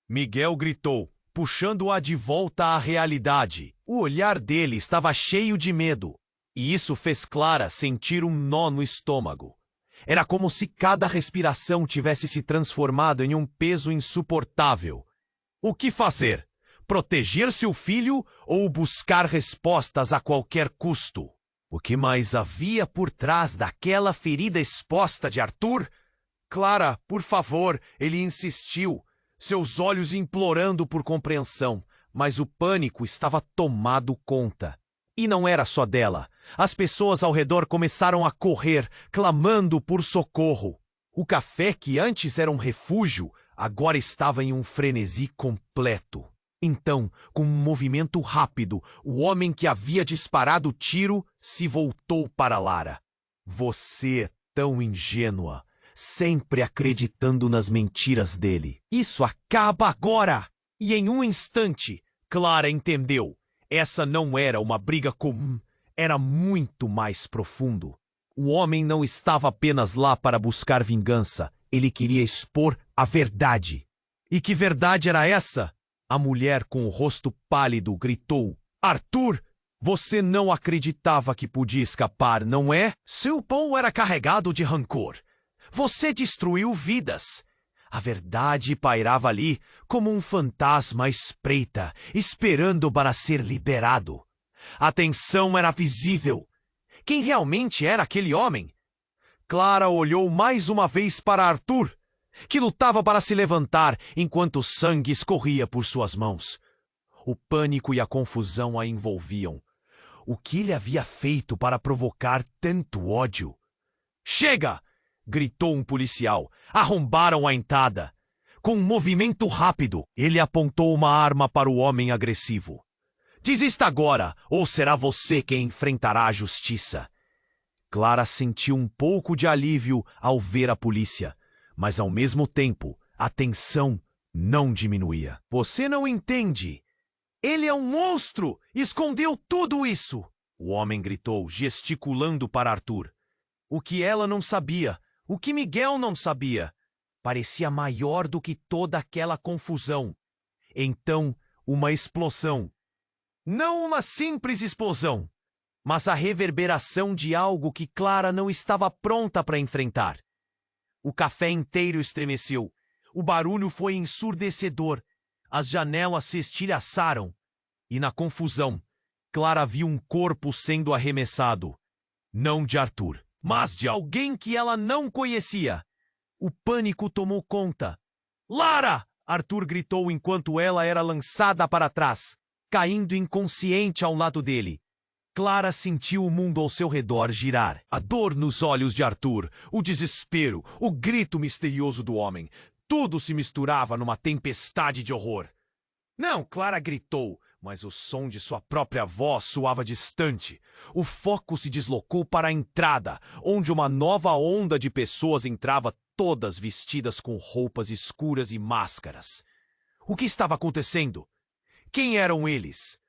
Miguel gritou, puxando-a de volta à realidade. O olhar dele estava cheio de medo, e isso fez Clara sentir um nó no estômago. Era como se cada respiração tivesse se transformado em um peso insuportável. O que fazer? Proteger seu filho ou buscar respostas a qualquer custo? O que mais havia por trás daquela ferida exposta de Arthur? Clara, por favor, ele insistiu, seus olhos implorando por compreensão, mas o pânico estava tomado conta. E não era só dela. As pessoas ao redor começaram a correr, clamando por socorro. O café, que antes era um refúgio, agora estava em um frenesi completo. Então, com um movimento rápido, o homem que havia disparado o tiro se voltou para Lara. Você é tão ingênua, sempre acreditando nas mentiras dele. Isso acaba agora! E em um instante, Clara entendeu. Essa não era uma briga comum, era muito mais profundo. O homem não estava apenas lá para buscar vingança, ele queria expor a verdade. E que verdade era essa? A mulher com o rosto pálido gritou: Arthur, você não acreditava que podia escapar, não é? Seu pão era carregado de rancor. Você destruiu vidas. A verdade pairava ali como um fantasma à espreita, esperando para ser liberado. A tensão era visível. Quem realmente era aquele homem? Clara olhou mais uma vez para Arthur, que lutava para se levantar enquanto o sangue escorria por suas mãos. O pânico e a confusão a envolviam. O que ele havia feito para provocar tanto ódio? Chega! Gritou um policial. Arrombaram a entrada. Com um movimento rápido, ele apontou uma arma para o homem agressivo. Desista agora, ou será você quem enfrentará a justiça. Clara sentiu um pouco de alívio ao ver a polícia, mas ao mesmo tempo, a tensão não diminuía. Você não entende. Ele é um monstro! Escondeu tudo isso! O homem gritou, gesticulando para Arthur. O que ela não sabia, o que Miguel não sabia, parecia maior do que toda aquela confusão. Então, uma explosão. Não uma simples explosão, mas a reverberação de algo que Clara não estava pronta para enfrentar. O café inteiro estremeceu. O barulho foi ensurdecedor. As janelas se estilhaçaram. E na confusão, Clara viu um corpo sendo arremessado. Não de Arthur, mas de alguém que ela não conhecia. O pânico tomou conta. Lara! Arthur gritou enquanto ela era lançada para trás, caindo inconsciente ao lado dele. Clara sentiu o mundo ao seu redor girar. A dor nos olhos de Arthur, o desespero, o grito misterioso do homem. Tudo se misturava numa tempestade de horror. Não, Clara gritou, mas o som de sua própria voz soava distante. O foco se deslocou para a entrada, onde uma nova onda de pessoas entrava, todas vestidas com roupas escuras e máscaras. O que estava acontecendo? Quem eram eles?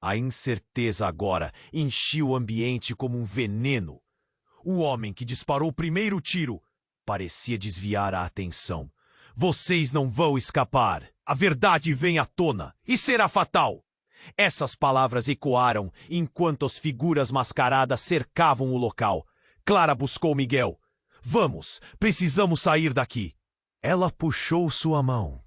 A incerteza agora enchia o ambiente como um veneno. O homem que disparou o primeiro tiro parecia desviar a atenção. Vocês não vão escapar. A verdade vem à tona e será fatal. Essas palavras ecoaram enquanto as figuras mascaradas cercavam o local. Clara buscou Miguel. Vamos, precisamos sair daqui. Ela puxou sua mão.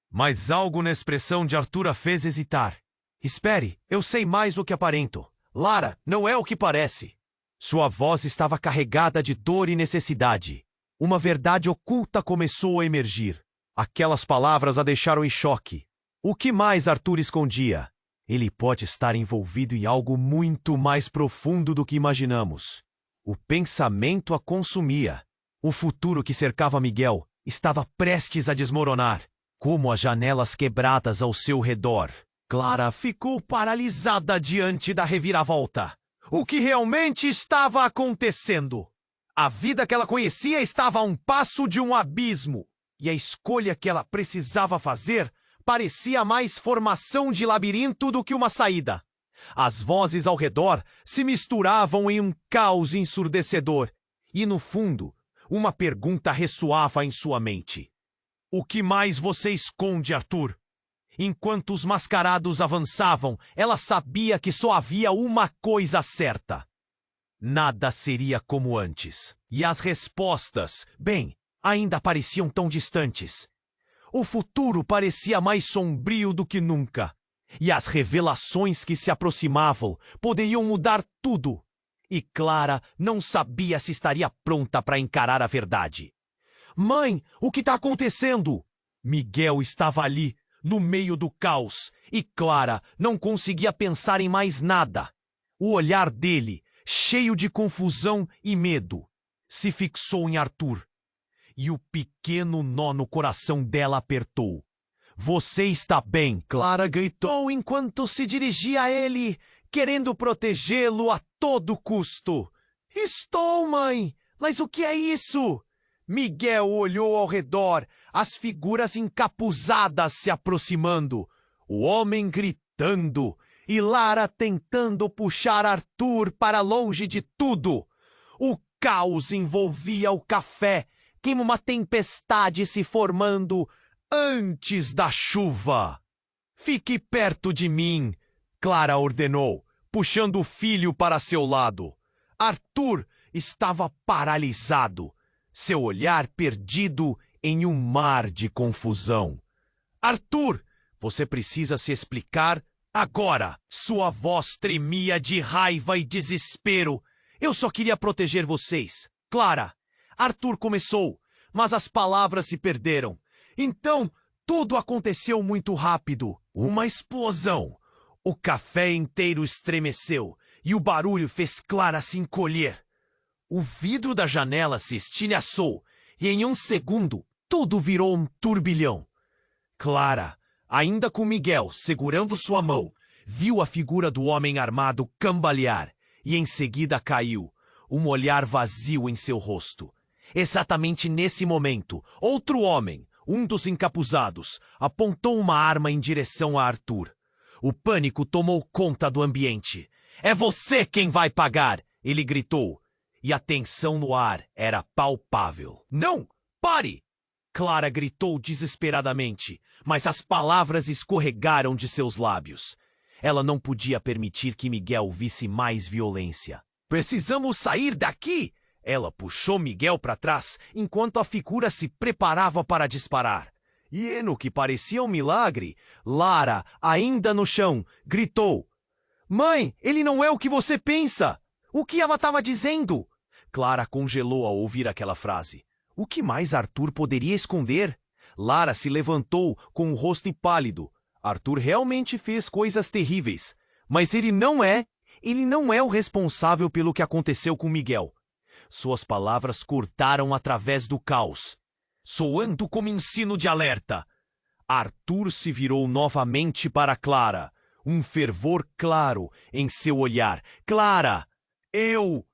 Mas algo na expressão de Arthur a fez hesitar. Espere, eu sei mais do que aparento. Lara, não é o que parece. Sua voz estava carregada de dor e necessidade. Uma verdade oculta começou a emergir. Aquelas palavras a deixaram em choque. O que mais Arthur escondia? Ele pode estar envolvido em algo muito mais profundo do que imaginamos. O pensamento a consumia. O futuro que cercava Miguel estava prestes a desmoronar, como as janelas quebradas ao seu redor. Clara ficou paralisada diante da reviravolta. O que realmente estava acontecendo? A vida que ela conhecia estava a um passo de um abismo, e a escolha que ela precisava fazer parecia mais formação de labirinto do que uma saída. As vozes ao redor se misturavam em um caos ensurdecedor, e no fundo, uma pergunta ressoava em sua mente. O que mais você esconde, Arthur? Enquanto os mascarados avançavam, ela sabia que só havia uma coisa certa. Nada seria como antes. E as respostas, bem, ainda pareciam tão distantes. O futuro parecia mais sombrio do que nunca. E as revelações que se aproximavam poderiam mudar tudo. E Clara não sabia se estaria pronta para encarar a verdade. Mãe, o que está acontecendo? Miguel estava ali, no meio do caos, e Clara não conseguia pensar em mais nada. O olhar dele, cheio de confusão e medo, se fixou em Arthur. E o pequeno nó no coração dela apertou. Você está bem? Clara gritou enquanto se dirigia a ele, querendo protegê-lo a todo custo. Estou, mãe! Mas o que é isso? Miguel olhou ao redor, as figuras encapuzadas se aproximando, o homem gritando e Lara tentando puxar Arthur para longe de tudo. O caos envolvia o café, como uma tempestade se formando antes da chuva. Fique perto de mim, Clara ordenou, puxando o filho para seu lado. Arthur estava paralisado, seu olhar perdido em um mar de confusão. Arthur, você precisa se explicar agora. Sua voz tremia de raiva e desespero. Eu só queria proteger vocês. Clara, Arthur começou, mas as palavras se perderam. Então, tudo aconteceu muito rápido. Uma explosão. O café inteiro estremeceu e o barulho fez Clara se encolher. O vidro da janela se estilhaçou e em um segundo tudo virou um turbilhão. Clara, ainda com Miguel segurando sua mão, viu a figura do homem armado cambalear e em seguida caiu, um olhar vazio em seu rosto. Exatamente nesse momento, outro homem, um dos encapuzados, apontou uma arma em direção a Arthur. O pânico tomou conta do ambiente. É você quem vai pagar, ele gritou. E a tensão no ar era palpável. Não! Pare! Clara gritou desesperadamente, mas as palavras escorregaram de seus lábios. Ela não podia permitir que Miguel visse mais violência. Precisamos sair daqui! Ela puxou Miguel para trás enquanto a figura se preparava para disparar. E no que parecia um milagre, Lara, ainda no chão, gritou: Mãe, ele não é o que você pensa! O que ela estava dizendo? Clara congelou ao ouvir aquela frase. O que mais Arthur poderia esconder? Lara se levantou com o rosto pálido. Arthur realmente fez coisas terríveis, mas ele não é o responsável pelo que aconteceu com Miguel. Suas palavras cortaram através do caos, soando como ensino de alerta. Arthur se virou novamente para Clara, um fervor claro em seu olhar. Clara, eu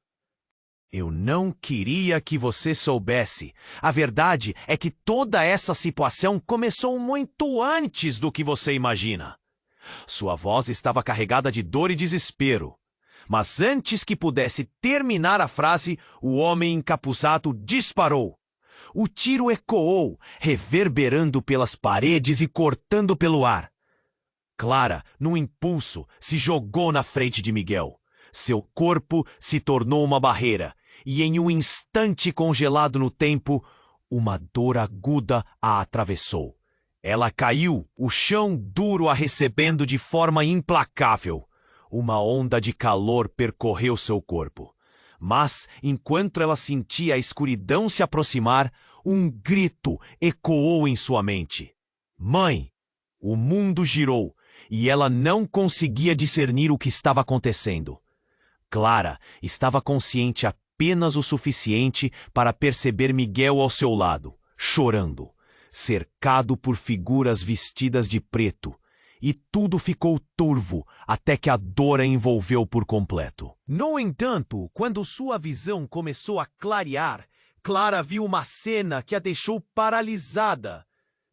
não queria que você soubesse. A verdade é que toda essa situação começou muito antes do que você imagina. Sua voz estava carregada de dor e desespero. Mas antes que pudesse terminar a frase, o homem encapuzado disparou. O tiro ecoou, reverberando pelas paredes e cortando pelo ar. Clara, num impulso, se jogou na frente de Miguel. Seu corpo se tornou uma barreira, e em um instante congelado no tempo, uma dor aguda a atravessou. Ela caiu, o chão duro a recebendo de forma implacável. Uma onda de calor percorreu seu corpo. Mas, enquanto ela sentia a escuridão se aproximar, um grito ecoou em sua mente. Mãe! O mundo girou, e ela não conseguia discernir o que estava acontecendo. Clara estava consciente apenas o suficiente para perceber Miguel ao seu lado, chorando, cercado por figuras vestidas de preto, e tudo ficou turvo até que a dor a envolveu por completo. No entanto, quando sua visão começou a clarear, Clara viu uma cena que a deixou paralisada.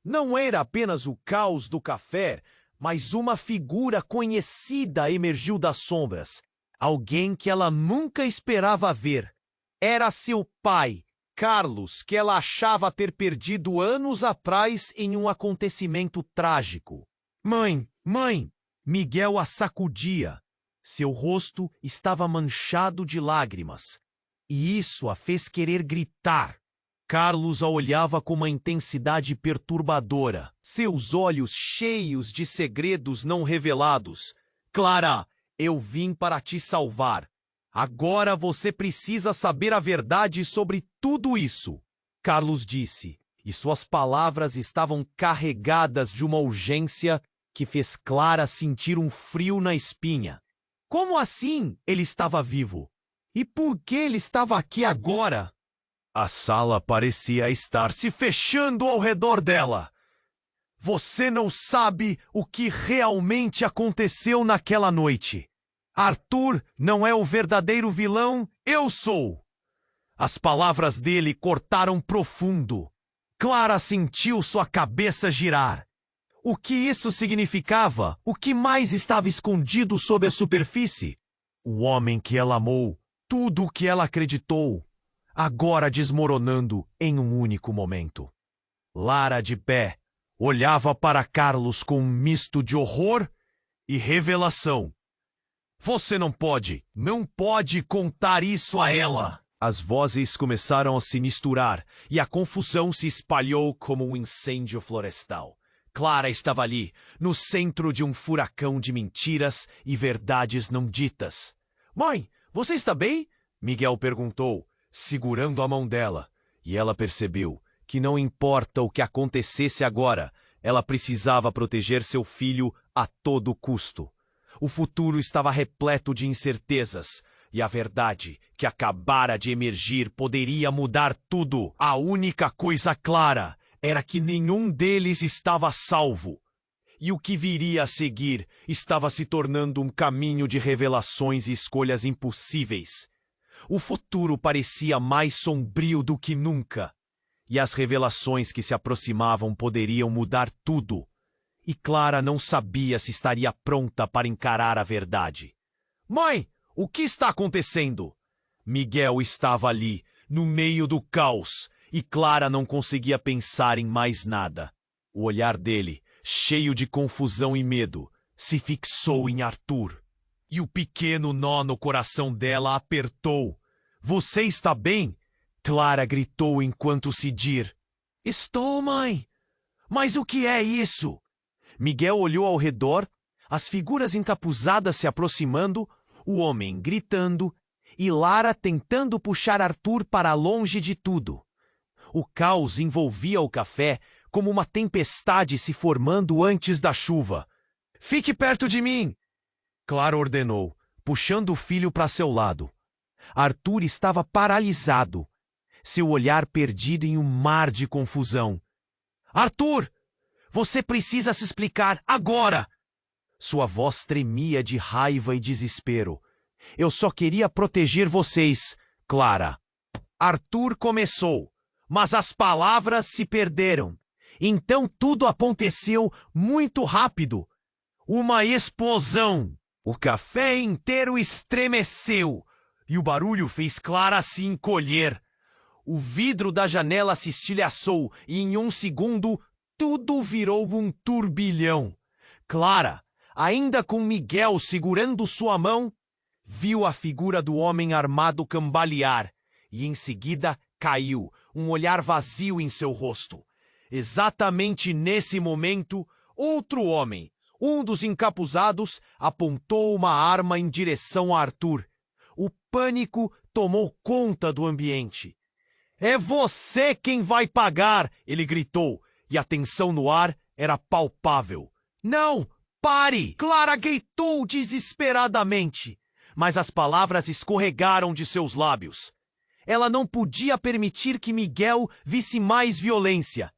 Não era apenas o caos do café, mas uma figura conhecida emergiu das sombras. Alguém que ela nunca esperava ver. Era seu pai, Carlos, que ela achava ter perdido anos atrás em um acontecimento trágico. Mãe, mãe! Miguel a sacudia. Seu rosto estava manchado de lágrimas, e isso a fez querer gritar. Carlos a olhava com uma intensidade perturbadora, seus olhos cheios de segredos não revelados. Clara, eu vim para te salvar. Agora você precisa saber a verdade sobre tudo isso. Carlos disse, e suas palavras estavam carregadas de uma urgência que fez Clara sentir um frio na espinha. Como assim ele estava vivo? E por que ele estava aqui agora? A sala parecia estar se fechando ao redor dela. Você não sabe o que realmente aconteceu naquela noite. Arthur não é o verdadeiro vilão, eu sou. As palavras dele cortaram profundo. Clara sentiu sua cabeça girar. O que isso significava? O que mais estava escondido sob a superfície? O homem que ela amou, tudo o que ela acreditou, agora desmoronando em um único momento. Lara de pé, olhava para Carlos com um misto de horror e revelação. Você não pode contar isso a ela! As vozes começaram a se misturar e a confusão se espalhou como um incêndio florestal. Clara estava ali, no centro de um furacão de mentiras e verdades não ditas. Mãe, você está bem? Miguel perguntou, segurando a mão dela. E ela percebeu que não importa o que acontecesse agora, ela precisava proteger seu filho a todo custo. O futuro estava repleto de incertezas, e a verdade que acabara de emergir poderia mudar tudo. A única coisa clara era que nenhum deles estava salvo. E o que viria a seguir estava se tornando um caminho de revelações e escolhas impossíveis. O futuro parecia mais sombrio do que nunca. E as revelações que se aproximavam poderiam mudar tudo. E Clara não sabia se estaria pronta para encarar a verdade. Mãe, o que está acontecendo? Miguel estava ali, no meio do caos, e Clara não conseguia pensar em mais nada. O olhar dele, cheio de confusão e medo, se fixou em Arthur. E o pequeno nó no coração dela apertou. Você está bem? Clara gritou enquanto se dir. Estou, mãe. Mas o que é isso? Miguel olhou ao redor, as figuras encapuzadas se aproximando, o homem gritando e Lara tentando puxar Arthur para longe de tudo. O caos envolvia o café como uma tempestade se formando antes da chuva. Fique perto de mim! Clara ordenou, puxando o filho para seu lado. Arthur estava paralisado, seu olhar perdido em um mar de confusão. Arthur! Você precisa se explicar agora! Sua voz tremia de raiva e desespero. Eu só queria proteger vocês, Clara. Arthur começou, mas as palavras se perderam. Então tudo aconteceu muito rápido. Uma explosão. O café inteiro estremeceu e o barulho fez Clara se encolher. O vidro da janela se estilhaçou e em um segundo tudo virou um turbilhão. Clara, ainda com Miguel segurando sua mão, viu a figura do homem armado cambalear e em seguida caiu, um olhar vazio em seu rosto. Exatamente nesse momento, outro homem, um dos encapuzados, apontou uma arma em direção a Arthur. O pânico tomou conta do ambiente. É você quem vai pagar, ele gritou, e a tensão no ar era palpável. Não, pare! Clara gritou desesperadamente, mas as palavras escorregaram de seus lábios. Ela não podia permitir que Miguel visse mais violência.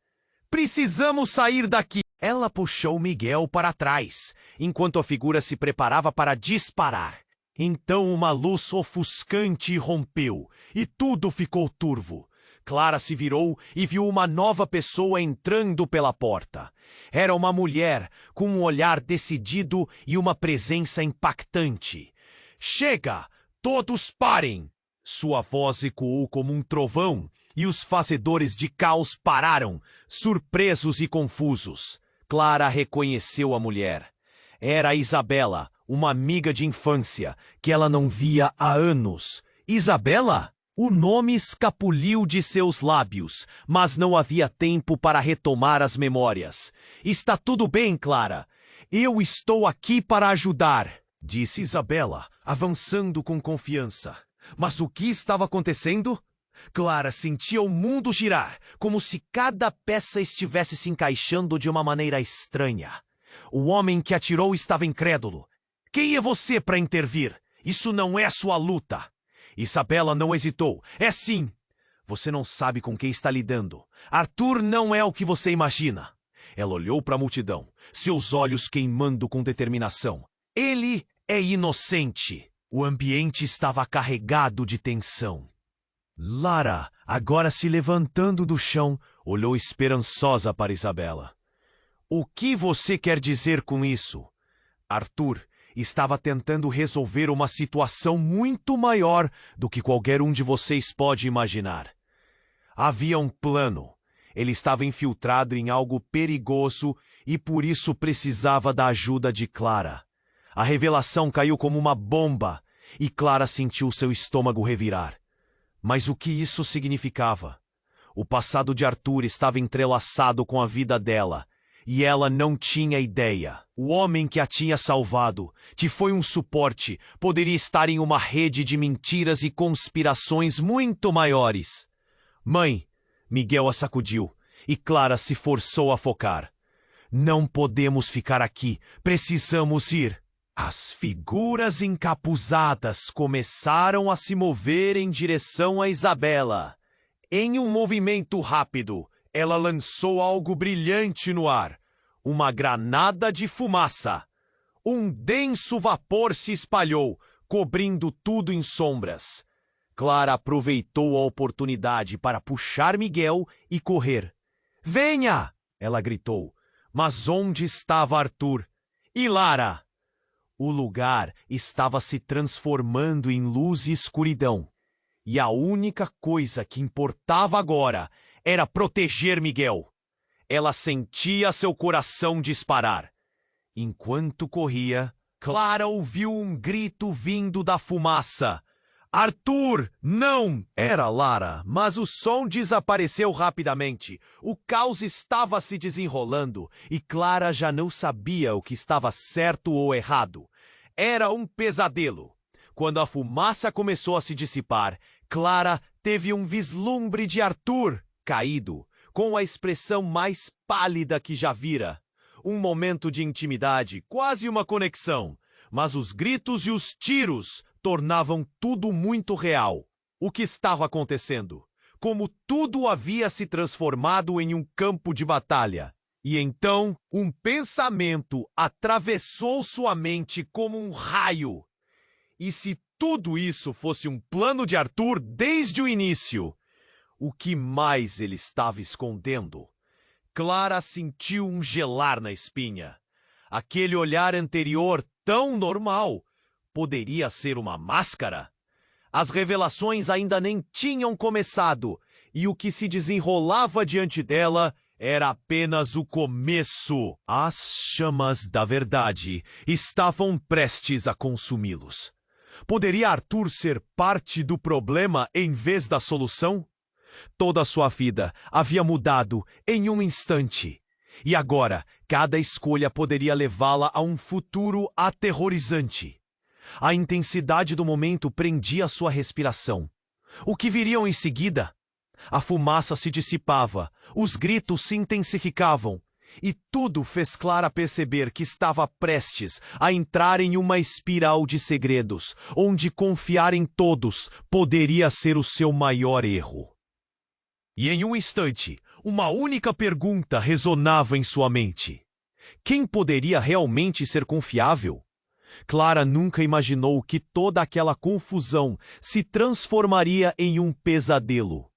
Precisamos sair daqui! Ela puxou Miguel para trás, enquanto a figura se preparava para disparar. Então uma luz ofuscante rompeu, e tudo ficou turvo. Clara se virou e viu uma nova pessoa entrando pela porta. Era uma mulher, com um olhar decidido e uma presença impactante. Chega! Todos parem! Sua voz ecoou como um trovão, e os fazedores de caos pararam, surpresos e confusos. Clara reconheceu a mulher. Era Isabela, uma amiga de infância, que ela não via há anos. Isabela? O nome escapuliu de seus lábios, mas não havia tempo para retomar as memórias. Está tudo bem, Clara. Eu estou aqui para ajudar, disse Isabela, avançando com confiança. Mas o que estava acontecendo? Clara sentia o mundo girar, como se cada peça estivesse se encaixando de uma maneira estranha. O homem que atirou estava incrédulo. Quem é você para intervir? Isso não é sua luta. Isabela não hesitou. É sim. Você não sabe com quem está lidando. Arthur não é o que você imagina. Ela olhou para a multidão, seus olhos queimando com determinação. Ele é inocente. O ambiente estava carregado de tensão. Lara, agora se levantando do chão, olhou esperançosa para Isabela. O que você quer dizer com isso? Arthur estava tentando resolver uma situação muito maior do que qualquer um de vocês pode imaginar. Havia um plano. Ele estava infiltrado em algo perigoso e por isso precisava da ajuda de Clara. A revelação caiu como uma bomba e Clara sentiu seu estômago revirar. Mas o que isso significava? O passado de Arthur estava entrelaçado com a vida dela e ela não tinha ideia. O homem que a tinha salvado, que foi um suporte, poderia estar em uma rede de mentiras e conspirações muito maiores. Mãe, Miguel a sacudiu e Clara se forçou a focar. Não podemos ficar aqui, precisamos ir. As figuras encapuzadas começaram a se mover em direção a Isabela. Em um movimento rápido, ela lançou algo brilhante no ar. Uma granada de fumaça. Um denso vapor se espalhou, cobrindo tudo em sombras. Clara aproveitou a oportunidade para puxar Miguel e correr. Venha! Ela gritou. Mas onde estava Arthur? E Lara? O lugar estava se transformando em luz e escuridão. E a única coisa que importava agora era proteger Miguel. Ela sentia seu coração disparar. Enquanto corria, Clara ouviu um grito vindo da fumaça. Arthur, não! Era Lara, mas o som desapareceu rapidamente. O caos estava se desenrolando e Clara já não sabia o que estava certo ou errado. Era um pesadelo. Quando a fumaça começou a se dissipar, Clara teve um vislumbre de Arthur, caído, com a expressão mais pálida que já vira. Um momento de intimidade, quase uma conexão. Mas os gritos e os tiros tornavam tudo muito real. O que estava acontecendo? Como tudo havia se transformado em um campo de batalha. E então, um pensamento atravessou sua mente como um raio. E se tudo isso fosse um plano de Arthur desde o início? O que mais ele estava escondendo? Clara sentiu um gelar na espinha. Aquele olhar anterior tão normal poderia ser uma máscara? As revelações ainda nem tinham começado, e o que se desenrolava diante dela era apenas o começo. As chamas da verdade estavam prestes a consumi-los. Poderia Arthur ser parte do problema em vez da solução? Toda a sua vida havia mudado em um instante. E agora, cada escolha poderia levá-la a um futuro aterrorizante. A intensidade do momento prendia sua respiração. O que viriam em seguida? A fumaça se dissipava, os gritos se intensificavam, e tudo fez Clara perceber que estava prestes a entrar em uma espiral de segredos, onde confiar em todos poderia ser o seu maior erro. E em um instante, uma única pergunta ressonava em sua mente. Quem poderia realmente ser confiável? Clara nunca imaginou que toda aquela confusão se transformaria em um pesadelo.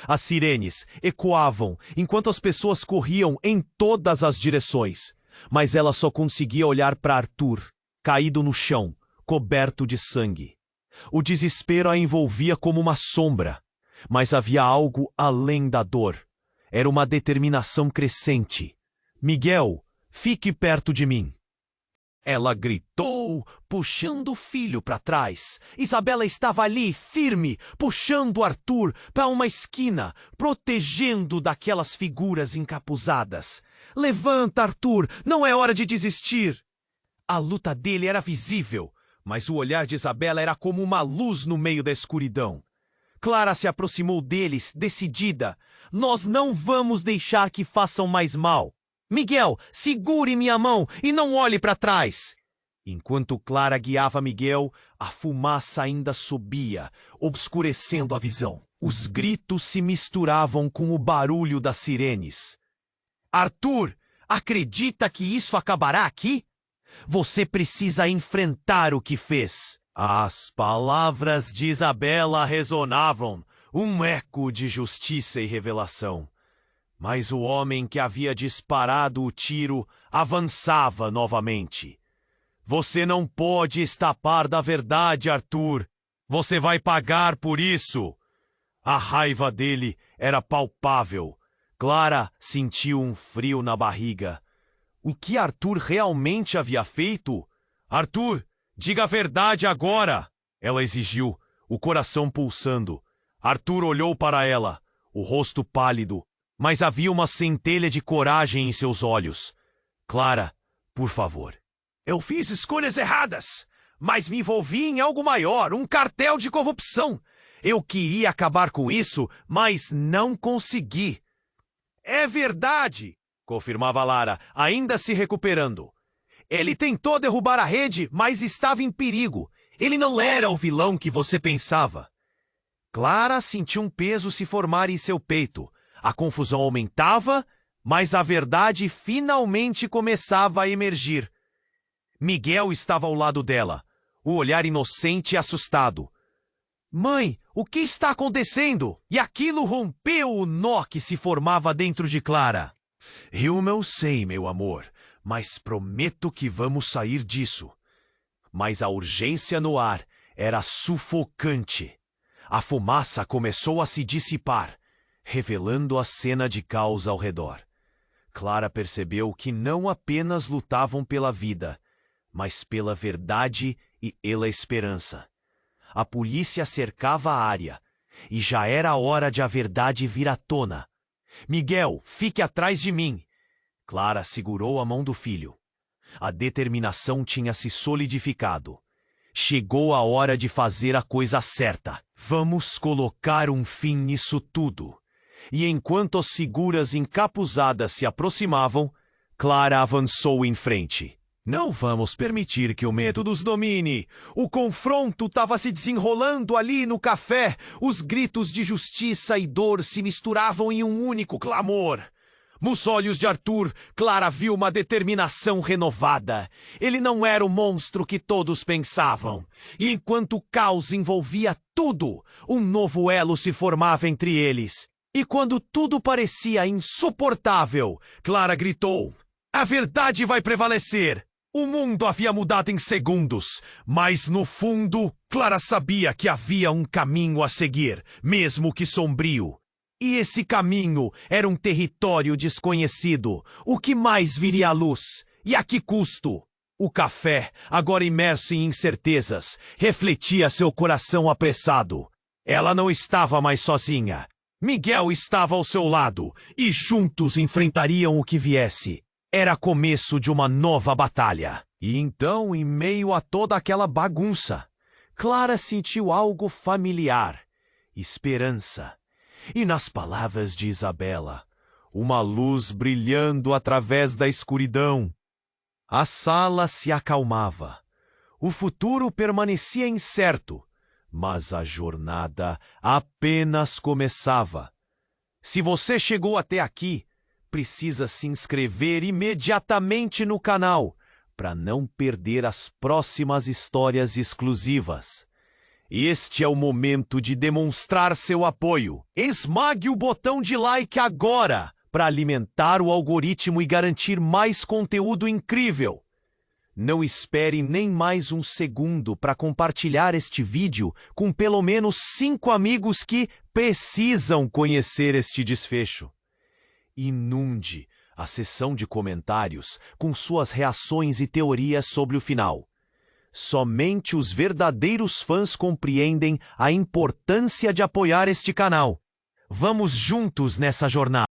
As sirenes ecoavam enquanto as pessoas corriam em todas as direções, mas ela só conseguia olhar para Arthur, caído no chão, coberto de sangue. O desespero a envolvia como uma sombra, mas havia algo além da dor. Era uma determinação crescente. Miguel, fique perto de mim. Ela gritou, puxando o filho para trás. Isabela estava ali, firme, puxando Arthur para uma esquina, protegendo daquelas figuras encapuzadas. Levanta, Arthur, não é hora de desistir. A luta dele era visível, mas o olhar de Isabela era como uma luz no meio da escuridão. Clara se aproximou deles, decidida. Nós não vamos deixar que façam mais mal. Miguel, segure minha mão e não olhe para trás. Enquanto Clara guiava Miguel, a fumaça ainda subia, obscurecendo a visão. Os gritos se misturavam com o barulho das sirenes. Arthur, acredita que isso acabará aqui? Você precisa enfrentar o que fez. As palavras de Isabela ressonavam, um eco de justiça e revelação. Mas o homem que havia disparado o tiro avançava novamente. Você não pode escapar da verdade, Arthur. Você vai pagar por isso. A raiva dele era palpável. Clara sentiu um frio na barriga. O que Arthur realmente havia feito? Arthur, diga a verdade agora! Ela exigiu, o coração pulsando. Arthur olhou para ela, o rosto pálido, mas havia uma centelha de coragem em seus olhos. Clara, por favor. Eu fiz escolhas erradas, mas me envolvi em algo maior, um cartel de corrupção. Eu queria acabar com isso, mas não consegui. É verdade, confirmava Lara, ainda se recuperando. Ele tentou derrubar a rede, mas estava em perigo. Ele não era o vilão que você pensava. Clara sentiu um peso se formar em seu peito. A confusão aumentava, mas a verdade finalmente começava a emergir. Miguel estava ao lado dela, o olhar inocente e assustado. Mãe, o que está acontecendo? E aquilo rompeu o nó que se formava dentro de Clara. Eu não sei, meu amor, mas prometo que vamos sair disso. Mas a urgência no ar era sufocante. A fumaça começou a se dissipar, revelando a cena de caos ao redor. Clara percebeu que não apenas lutavam pela vida, mas pela verdade e pela esperança. A polícia cercava a área, e já era hora de a verdade vir à tona. Miguel, fique atrás de mim. Clara segurou a mão do filho. A determinação tinha se solidificado. Chegou a hora de fazer a coisa certa. Vamos colocar um fim nisso tudo. E enquanto as figuras encapuzadas se aproximavam, Clara avançou em frente. Não vamos permitir que o medo nos domine. O confronto estava se desenrolando ali no café. Os gritos de justiça e dor se misturavam em um único clamor. Nos olhos de Arthur, Clara viu uma determinação renovada. Ele não era o monstro que todos pensavam. E enquanto o caos envolvia tudo, um novo elo se formava entre eles. E quando tudo parecia insuportável, Clara gritou: "A verdade vai prevalecer!" O mundo havia mudado em segundos, mas no fundo, Clara sabia que havia um caminho a seguir, mesmo que sombrio. E esse caminho era um território desconhecido. O que mais viria à luz? E a que custo? O café, agora imerso em incertezas, refletia seu coração apressado. Ela não estava mais sozinha. Miguel estava ao seu lado, e juntos enfrentariam o que viesse. Era começo de uma nova batalha. E então, em meio a toda aquela bagunça, Clara sentiu algo familiar. Esperança. E nas palavras de Isabela, uma luz brilhando através da escuridão. A sala se acalmava. O futuro permanecia incerto, mas a jornada apenas começava. Se você chegou até aqui, precisa se inscrever imediatamente no canal para não perder as próximas histórias exclusivas. Este é o momento de demonstrar seu apoio. Esmague o botão de like agora para alimentar o algoritmo e garantir mais conteúdo incrível. Não espere nem mais um segundo para compartilhar este vídeo com pelo menos 5 amigos que precisam conhecer este desfecho. Inunde a seção de comentários com suas reações e teorias sobre o final. Somente os verdadeiros fãs compreendem a importância de apoiar este canal. Vamos juntos nessa jornada.